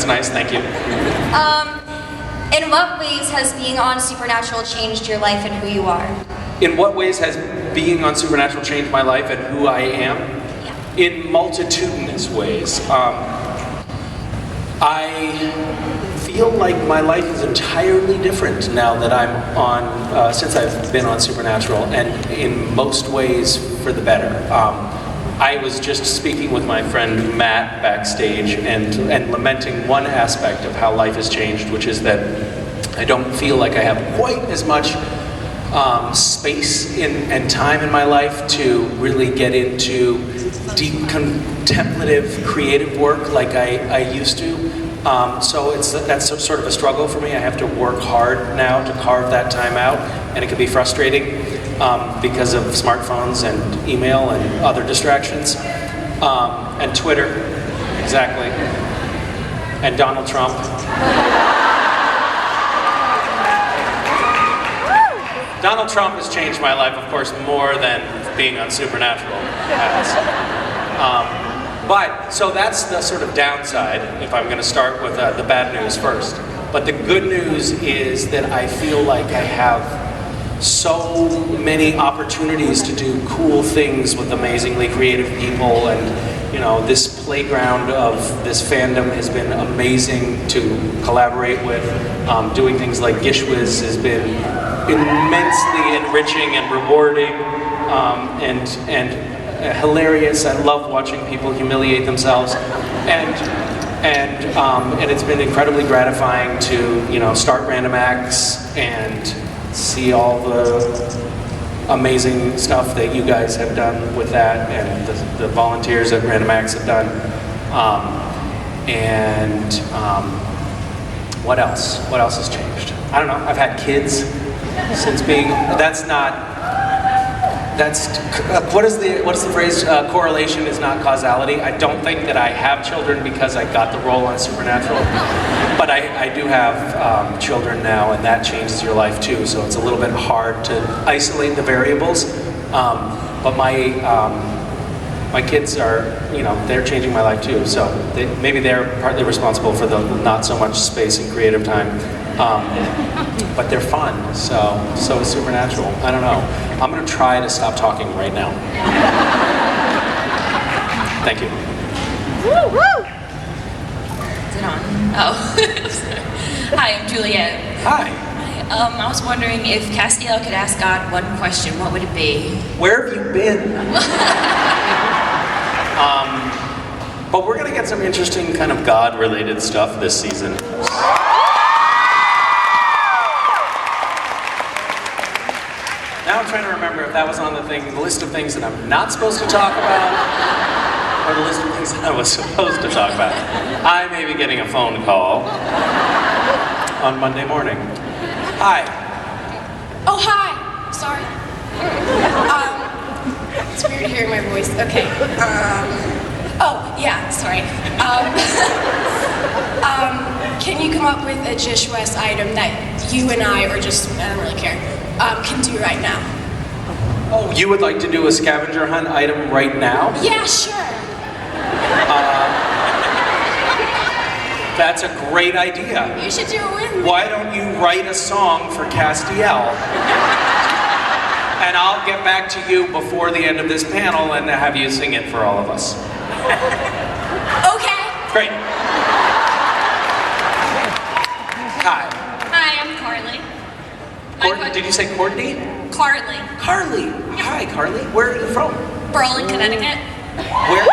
That's nice, thank you. In what ways has being on Supernatural changed your life and who you are? In what ways has being on Supernatural changed my life and who I am? Yeah. In multitudinous ways. I feel like my life is entirely different now that I'm on, since I've been on Supernatural, and in most ways for the better. I was just speaking with my friend Matt backstage and lamenting one aspect of how life has changed, which is that I don't feel like I have quite as much space and time in my life to really get into deep contemplative creative work like I used to. So that's sort of a struggle for me. I have to work hard now to carve that time out, and it can be frustrating because of smartphones and email and other distractions. And Twitter, exactly. And Donald Trump. Donald Trump has changed my life, of course, more than being on Supernatural has. But, so that's the sort of downside, if I'm going to start with the bad news first. But the good news is that I feel like I have so many opportunities to do cool things with amazingly creative people, and this playground of this fandom has been amazing to collaborate with. Doing things like Gishwiz has been immensely enriching and rewarding, and hilarious. I love watching people humiliate themselves, and it's been incredibly gratifying to start Random Acts and see all the amazing stuff that you guys have done with that, and the volunteers at Random Acts have done. What else? What else has changed? I don't know. I've had kids since being. What's the phrase? Correlation is not causality. I don't think that I have children because I got the role on Supernatural, but I do have children now, and that changes your life too. So it's a little bit hard to isolate the variables. But my kids are, they're changing my life too. So maybe they're partly responsible for the not so much space and creative time. But they're fun, so is Supernatural. I don't know. I'm going to try to stop talking right now. Thank you. Woo, woo. Is it on? Oh. Hi, I'm Juliet. Hi. I was wondering if Castiel could ask God one question, what would it be? Where have you been? But we're going to get some interesting kind of God-related stuff this season. Now I'm trying to remember if that was on the list of things that I'm not supposed to talk about, or the list of things that I was supposed to talk about. I may be getting a phone call on Monday morning. Hi. Oh, hi. Sorry. It's weird hearing my voice. Okay. Oh, yeah, sorry. Can you come up with a Jish West item that you and I, or just, I don't really care, can do right now? Oh, you would like to do a scavenger hunt item right now? Yeah, sure. That's a great idea. You should do it with me. Why don't you write a song for Castiel? And I'll get back to you before the end of this panel and have you sing it for all of us. Okay. Great. Hi. Hi, I'm Carly. Did you say Courtney? Carly. Carly. Hi, Carly. Where are you from? Berlin, Connecticut. Where?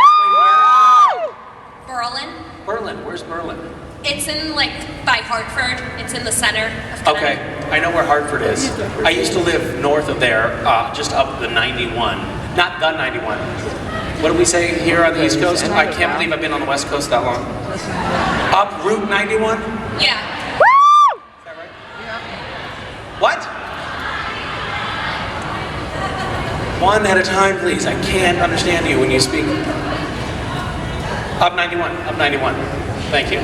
Berlin. Berlin. Where's Berlin? It's in, by Hartford. It's in the center of Connecticut. Okay. I know where Hartford is. I used to live north of there, just up the 91. Not the 91. What do we say here on the East Coast? I can't believe I've been on the West Coast that long. Up Route 91? Yeah. Is that right? Yeah. What? One at a time, please. I can't understand you when you speak. Up 91. Up 91. Thank you.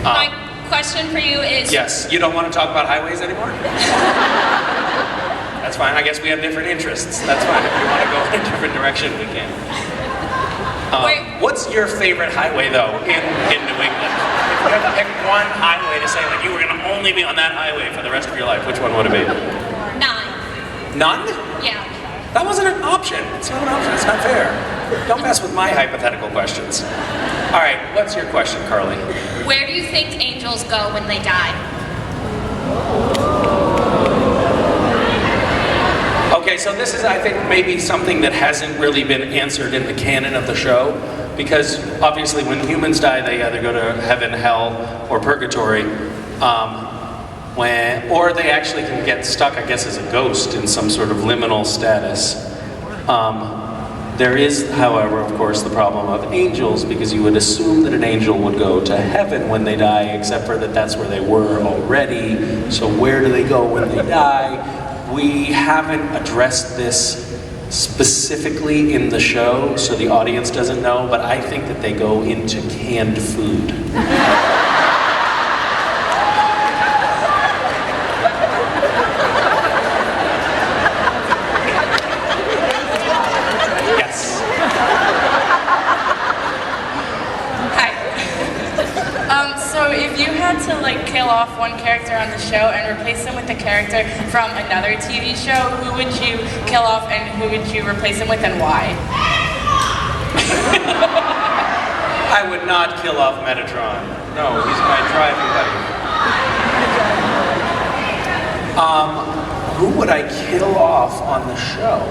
My question for you is... Yes. You don't want to talk about highways anymore? That's fine. I guess we have different interests. That's fine. If you want to go in a different direction, we can. What's your favorite highway, though, in New England? one highway to say like you were going to only be on that highway for the rest of your life, which one would it be? 9. None? Yeah. That wasn't an option. It's not an option. It's not fair. Don't mess with my hypothetical questions. All right, what's your question, Carly? Where do you think angels go when they die? Okay, so this is, I think, maybe something that hasn't really been answered in the canon of the show, because obviously when humans die, they either go to heaven, hell, or purgatory, or they actually can get stuck, I guess, as a ghost in some sort of liminal status. There is, however, of course, the problem of angels, because you would assume that an angel would go to heaven when they die, except for that that's where they were already. So where do they go when they die? We haven't addressed this specifically in the show, so the audience doesn't know, but I think that they go into canned food. Yes. Hi. So if you had to like kill off one character on the show and replace him with a character from another TV show, who would you kill off and who would you replace him with and why? I would not kill off Metatron. No, he's my driving buddy. Who would I kill off on the show?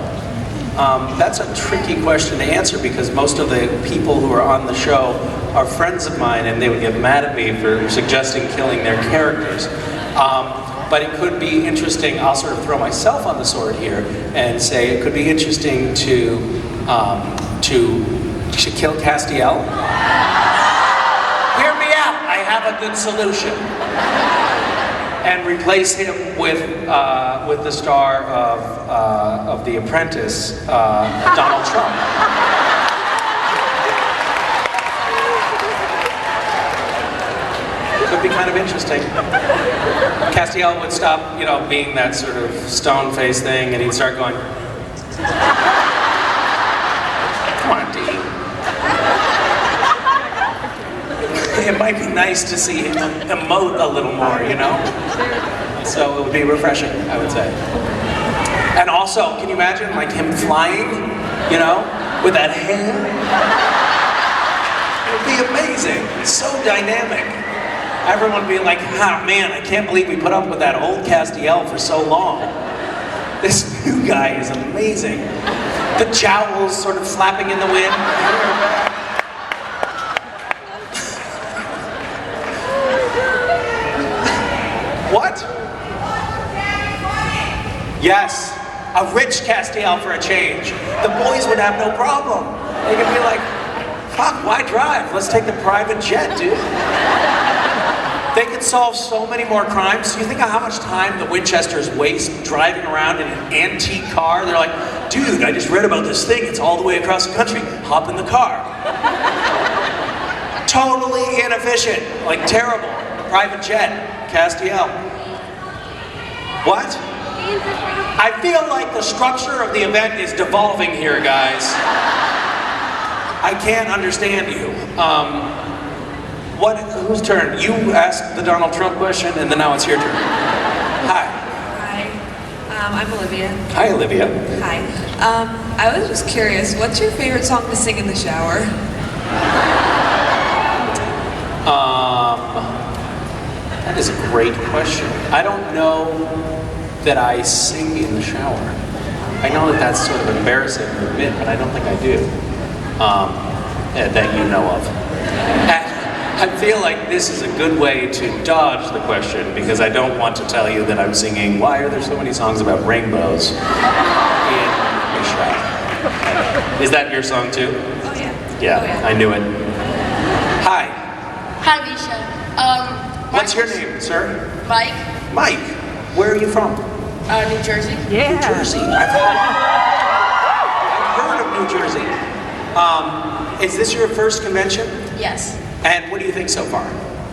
That's a tricky question to answer because most of the people who are on the show are friends of mine and they would get mad at me for suggesting killing their characters. But it could be interesting, I'll sort of throw myself on the sword here and say it could be interesting to kill Castiel. Hear me out, I have a good solution. And replace him with the star of The Apprentice, Donald Trump. Could be kind of interesting. Castiel would stop, being that sort of stone face thing, and he'd start going, "Come on, D." It might be nice to see him emote a little more, So it would be refreshing, I would say. And also, can you imagine like him flying, with that hair? It would be amazing. It's so dynamic. Everyone would be like, man, I can't believe we put up with that old Castiel for so long. This new guy is amazing. The jowls sort of flapping in the wind. What? Yes, a rich Castiel for a change. The boys would have no problem. They could be like, fuck, why drive? Let's take the private jet, dude. They could solve so many more crimes. You think of how much time the Winchesters waste driving around in an antique car? They're like, dude, I just read about this thing. It's all the way across the country. Hop in the car. Totally inefficient, like terrible. Private jet, Castiel. What? I feel like the structure of the event is devolving here, guys. I can't understand you. Whose turn? You asked the Donald Trump question, and then now it's your turn. Hi. Hi. I'm Olivia. Hi, Olivia. Hi. I was just curious, what's your favorite song to sing in the shower? That is a great question. I don't know that I sing in the shower. I know that that's sort of embarrassing to admit, but I don't think I do. That you know of. I feel like this is a good way to dodge the question because I don't want to tell you that I'm singing "Why Are There So Many Songs About Rainbows" in Misha. Is that your song too? Oh yeah. Yeah, Oh, yeah. I knew it. Hi. Hi, Misha. What's your name, sir? Mike. Mike. Where are you from? New Jersey. New Jersey. I've heard of New Jersey. Is this your first convention? Yes. And what do you think so far?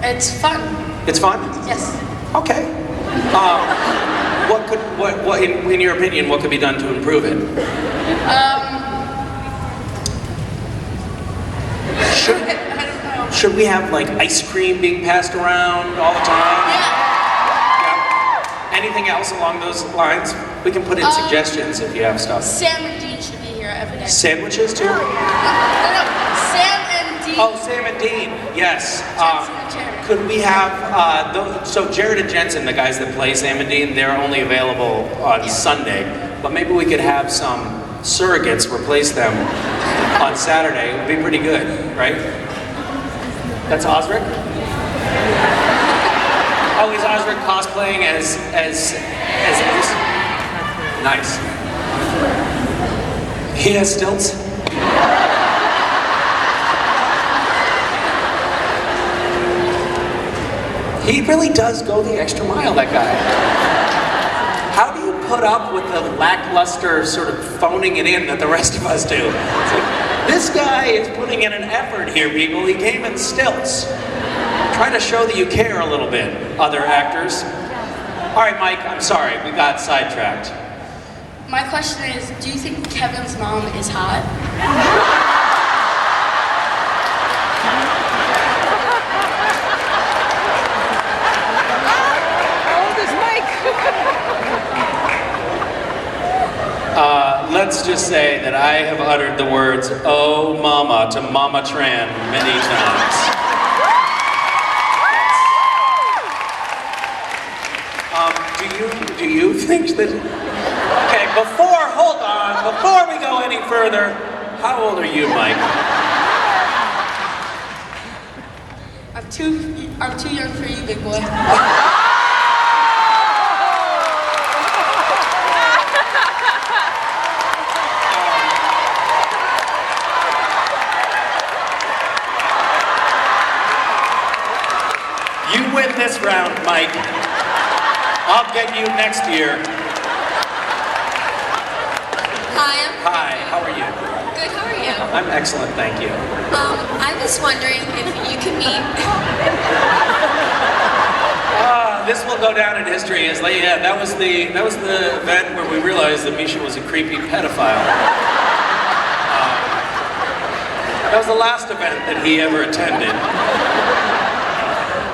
It's fun. It's fun? Yes. Okay. What in your opinion, what could be done to improve it? Should we have like ice cream being passed around all the time? Yeah. Anything else along those lines? We can put in suggestions if you have stuff. Sam and Dean should be here every day. Sandwiches too? No, Sam and Dean. Oh, Sam and Dean, yes. Jensen and Jared. Could we have, so Jared and Jensen, the guys that play Sam and Dean, they're only available on Sunday, but maybe we could have some surrogates replace them on Saturday. It would be pretty good, right? That's Osric? Oh, is Osric cosplaying as Ace? Nice. He has stilts? He really does go the extra mile, that guy. How do you put up with the lackluster sort of phoning it in that the rest of us do? It's like, this guy is putting in an effort here, people. He came in stilts. Try to show that you care a little bit, other actors. All right, Mike, I'm sorry, we got sidetracked. My question is, do you think Kevin's mom is hot? Let's just say that I have uttered the words, "Oh mama," to Mama Tran many times. Do you think that, okay, hold on, before we go any further, how old are you, Mike? I'm too young for you, big boy. You win this round, Mike. I'll get you next year. Hi, how are you? Good, how are you? I'm excellent, thank you. I was wondering if you could meet. This will go down in history as like, yeah, that was the event where we realized that Misha was a creepy pedophile. That was the last event that he ever attended.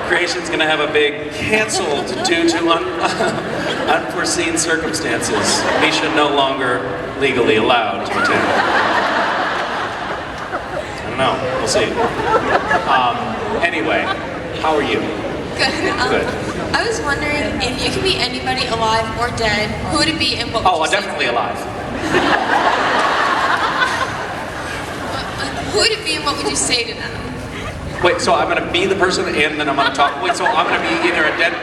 Creation's gonna have a big canceled due to unforeseen circumstances. Misha no longer legally allowed to attend. I don't know, we'll see. Anyway, how are you? Good. Good. I was wondering if you could meet anybody alive or dead, who would it be and what would you say? Definitely alive. Who would it be and what would you say to them? Wait, so I'm gonna be the person and then I'm gonna talk. Wait, so I'm gonna be either a dead.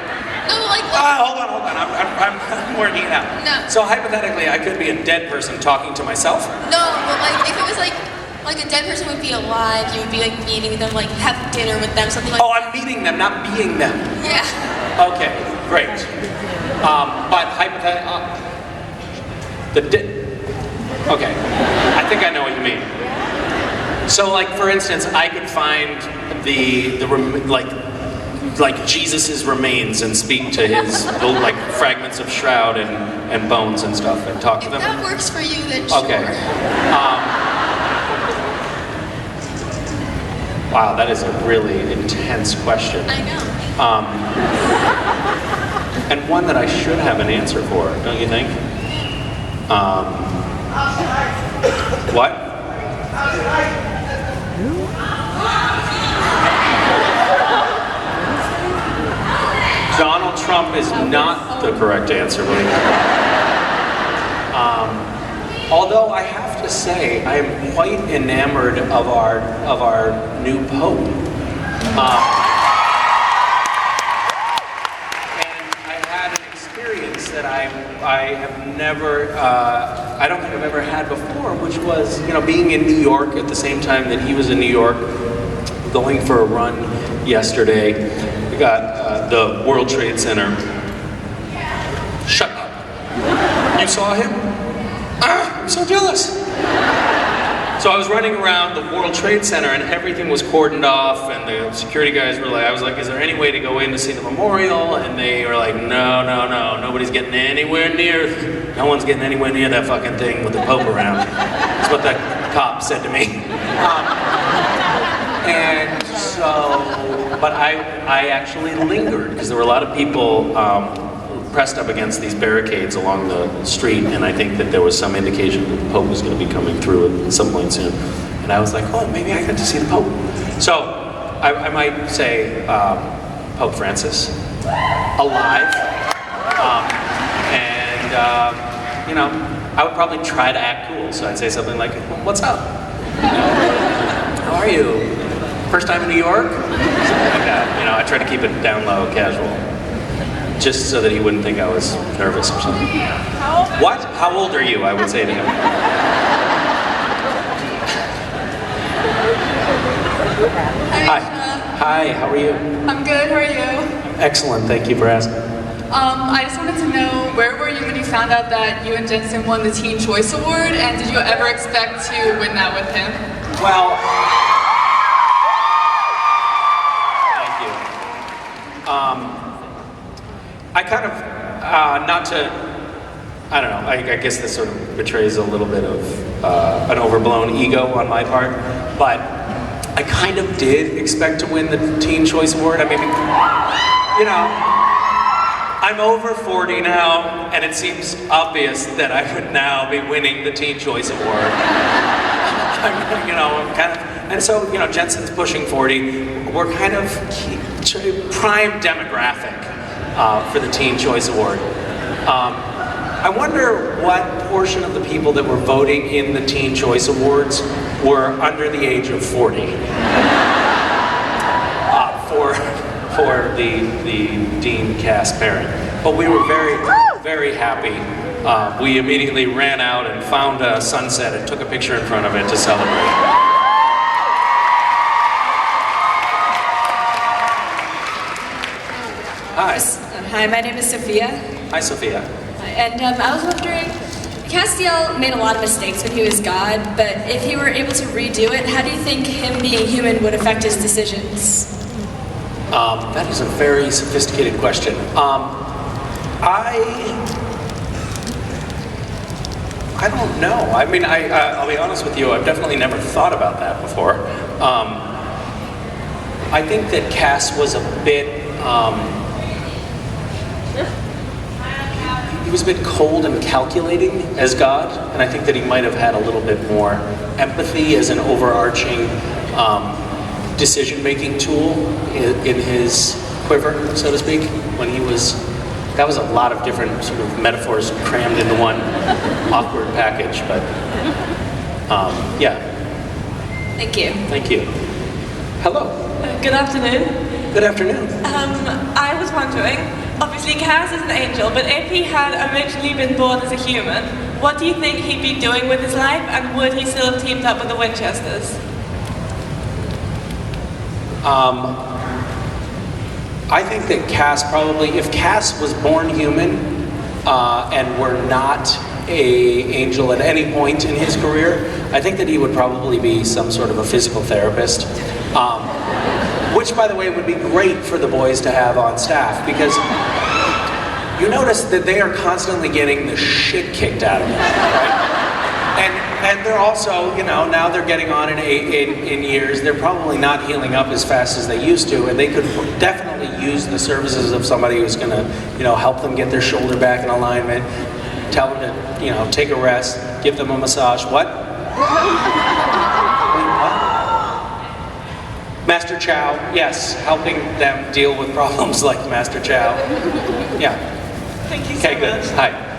No, like. Hold on. I'm working it out. No. So hypothetically, I could be a dead person talking to myself. No, but like if it was like a dead person would be alive, you would be like meeting them, like have dinner with them, something like. Oh, I'm meeting them, not being them. Yeah. Okay, great. But hypothetically, okay, I think I know what you mean. So, like for instance, I could find like Jesus's remains and speak to his like fragments of shroud and bones and stuff and talk to them. If that works for you, then sure. Okay. Wow, that is a really intense question. I know. And one that I should have an answer for, don't you think? What? Donald Trump is not the correct answer, believe it or not. Although I have to say, I am quite enamored of our new pope. And I had an experience that I have never, I don't think I've ever had before, which was, being in New York at the same time that he was in New York, going for a run yesterday. We got the World Trade Center. Shut up. You saw him? I'm so jealous. So I was running around the World Trade Center and everything was cordoned off and the security guys were like, I was like, is there any way to go in to see the memorial? And they were like, no, nobody's getting anywhere near, no one's getting anywhere near that fucking thing with the Pope around. That's what the cop said to me. And but I actually lingered because there were a lot of people pressed up against these barricades along the street, and I think that there was some indication that the Pope was going to be coming through at some point soon. And I was like, oh, maybe I got to see the Pope. So I might say Pope Francis, alive, and you know, I would probably try to act cool. So I'd say something like, "What's up? How are you? First time in New York?" Something like that. You know, I try to keep it down low, casual, just so that he wouldn't think I was nervous or something. What? How old are you? I would say to him. Hi. Hi. How are you? I'm good, how are you? Excellent. Thank you for asking. I just wanted to know, where were you when you found out that you and Jensen won the Teen Choice Award, and did you ever expect to win that with him? Well, thank you. I kind of, not to, I don't know, I guess this sort of betrays a little bit of an overblown ego on my part, but I kind of did expect to win the Teen Choice Award. I mean, you know, I'm over 40 now, and it seems obvious that I would now be winning the Teen Choice Award. You know, I'm kind of, and so, you know, Jensen's pushing 40. We're kind of prime demographic for the Teen Choice Award. I wonder what portion of the people that were voting in the Teen Choice Awards were under the age of 40 for the Dean cast parent. But we were very, very happy. We immediately ran out and found a sunset and took a picture in front of it to celebrate. Hi. Hi, my name is Sophia. Hi, Sophia. And I was wondering, Castiel made a lot of mistakes when he was God, but if he were able to redo it, how do you think him being human would affect his decisions? That is a very sophisticated question. I don't know. I mean, I'll be honest with you, I've definitely never thought about that before. I think that Cass was a bit, he was a bit cold and calculating as God, and I think that he might have had a little bit more empathy as an overarching decision-making tool in his quiver, so to speak, when he was. That was a lot of different sort of metaphors crammed into one awkward package, but yeah. Thank you. Thank you. Hello. Good afternoon. Good afternoon. I was wondering, obviously Cass is an angel, but if he had originally been born as a human, what do you think he'd be doing with his life, and would he still have teamed up with the Winchesters? I think that Cass probably, if Cass was born human and were not an angel at any point in his career, I think that he would probably be some sort of a physical therapist, which, by the way, would be great for the boys to have on staff, because you notice that they are constantly getting the shit kicked out of them, right? And they're also, you know, now they're getting on in years. They're probably not healing up as fast as they used to, and they could definitely use the services of somebody who's going to, you know, help them get their shoulder back in alignment, tell them to, you know, take a rest, give them a massage. What? Master Chow, yes, helping them deal with problems like Master Chow. Yeah. Thank you so much. Okay, good. Hi.